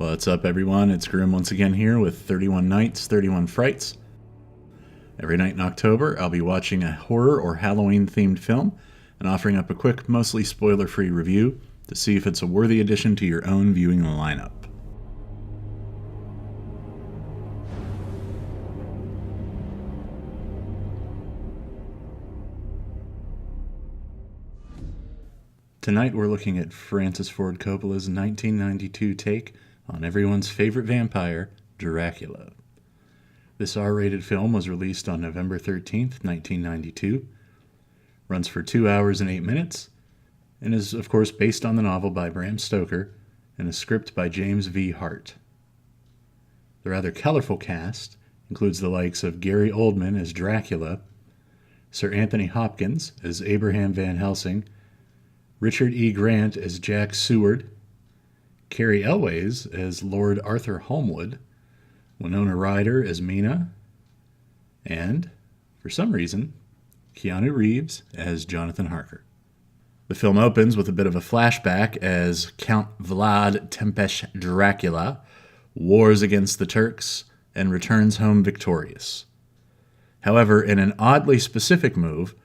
What's up, everyone? It's Grimm once again here with 31 Nights, 31 Frights. Every night in October, I'll be watching a horror or Halloween-themed film and offering up a quick, mostly spoiler-free review to see if it's a worthy addition to your own viewing lineup. Tonight we're looking at Francis Ford Coppola's 1992 take on everyone's favorite vampire, Dracula. This R-rated film was released on November 13th, 1992, runs for 2 hours and 8 minutes, and is of course based on the novel by Bram Stoker and a script by James V. Hart. The rather colorful cast includes the likes of Gary Oldman as Dracula, Sir Anthony Hopkins as Abraham Van Helsing, Richard E. Grant as Jack Seward, Cary Elwes as Lord Arthur Holmwood, Winona Ryder as Mina, and, for some reason, Keanu Reeves as Jonathan Harker. The film opens with a bit of a flashback as Count Vlad Tepes Dracula wars against the Turks and returns home victorious. However, in an oddly specific move,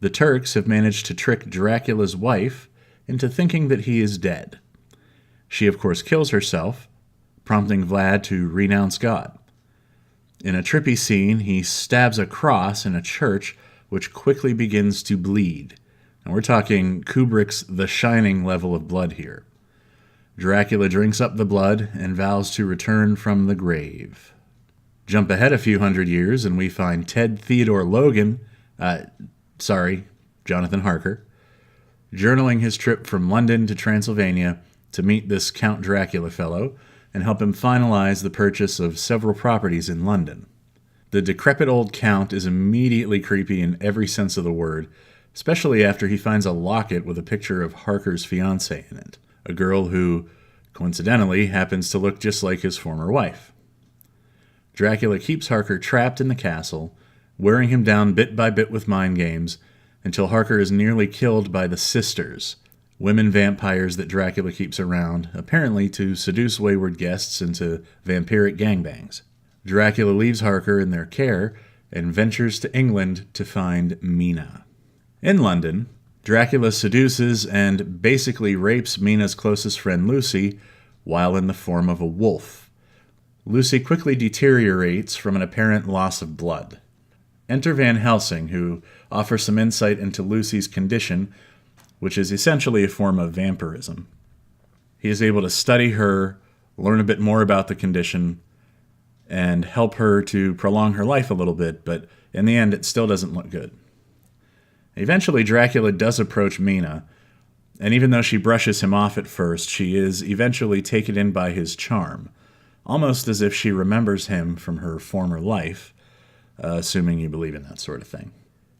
the Turks have managed to trick Dracula's wife into thinking that he is dead. She, of course, kills herself, prompting Vlad to renounce God. In a trippy scene, he stabs a cross in a church, which quickly begins to bleed. And we're talking Kubrick's The Shining level of blood here. Dracula drinks up the blood and vows to return from the grave. Jump ahead a few hundred years, and we find Ted Theodore Logan, Jonathan Harker, journaling his trip from London to Transylvania to meet this Count Dracula fellow and help him finalize the purchase of several properties in London. The decrepit old Count is immediately creepy in every sense of the word, especially after he finds a locket with a picture of Harker's fiancée in it, a girl who, coincidentally, happens to look just like his former wife. Dracula keeps Harker trapped in the castle, wearing him down bit by bit with mind games, until Harker is nearly killed by the Sisters, women vampires that Dracula keeps around, apparently to seduce wayward guests into vampiric gangbangs. Dracula leaves Harker in their care and ventures to England to find Mina. In London, Dracula seduces and basically rapes Mina's closest friend Lucy while in the form of a wolf. Lucy quickly deteriorates from an apparent loss of blood. Enter Van Helsing, who offers some insight into Lucy's condition, which is essentially a form of vampirism. He is able to study her, learn a bit more about the condition, and help her to prolong her life a little bit, but in the end it still doesn't look good. Eventually Dracula does approach Mina, and even though she brushes him off at first, she is eventually taken in by his charm, almost as if she remembers him from her former life, assuming you believe in that sort of thing.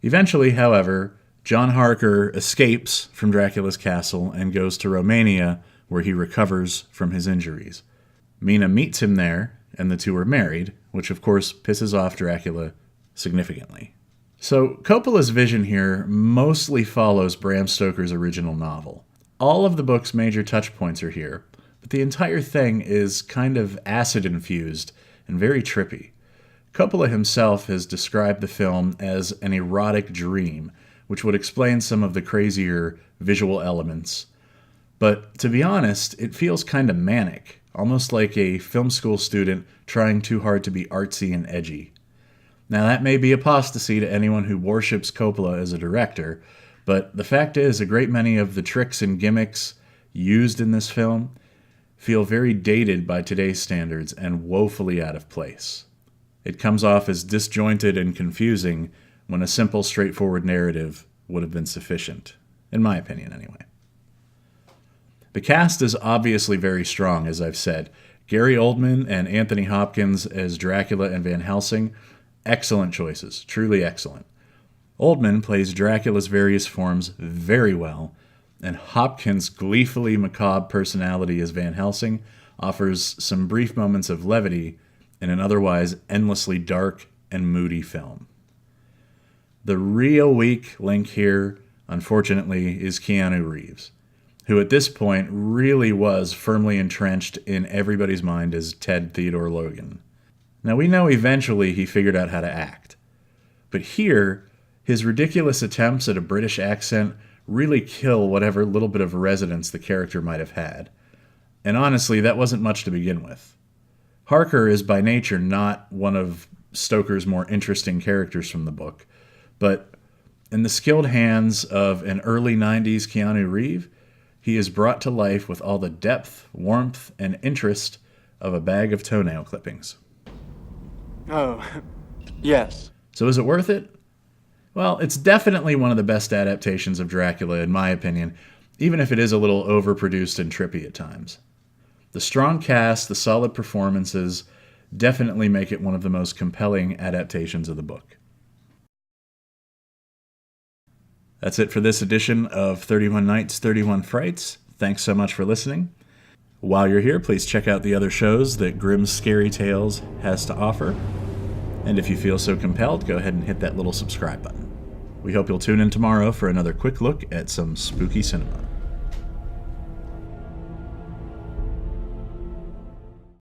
Eventually, however, John Harker escapes from Dracula's castle and goes to Romania, where he recovers from his injuries. Mina meets him there, and the two are married, which of course pisses off Dracula significantly. So Coppola's vision here mostly follows Bram Stoker's original novel. All of the book's major touch points are here, but the entire thing is kind of acid-infused and very trippy. Coppola himself has described the film as an erotic dream, which would explain some of the crazier visual elements. But to be honest, it feels kind of manic, almost like a film school student trying too hard to be artsy and edgy. Now that may be apostasy to anyone who worships Coppola as a director, but the fact is a great many of the tricks and gimmicks used in this film feel very dated by today's standards and woefully out of place. It comes off as disjointed and confusing when a simple, straightforward narrative would have been sufficient, in my opinion anyway. The cast is obviously very strong, as I've said. Gary Oldman and Anthony Hopkins as Dracula and Van Helsing, excellent choices, truly excellent. Oldman plays Dracula's various forms very well, and Hopkins' gleefully macabre personality as Van Helsing offers some brief moments of levity in an otherwise endlessly dark and moody film. The real weak link here, unfortunately, is Keanu Reeves. who at this point really was firmly entrenched in everybody's mind as Ted Theodore Logan. Now, we know eventually he figured out how to act, but here, his ridiculous attempts at a British accent really kill whatever little bit of resonance the character might have had. And honestly, that wasn't much to begin with. Harker is by nature not one of Stoker's more interesting characters from the book, but in the skilled hands of an early 90s Keanu Reeves, he is brought to life with all the depth, warmth, and interest of a bag of toenail clippings. Oh, yes. So is it worth it? Well, it's definitely one of the best adaptations of Dracula, in my opinion, even if it is a little overproduced and trippy at times. The strong cast, the solid performances, definitely make it one of the most compelling adaptations of the book. That's it for this edition of 31 Nights, 31 Frights. Thanks so much for listening. While you're here, please check out the other shows that Grimm's Scary Tales has to offer. And if you feel so compelled, go ahead and hit that little subscribe button. We hope you'll tune in tomorrow for another quick look at some spooky cinema.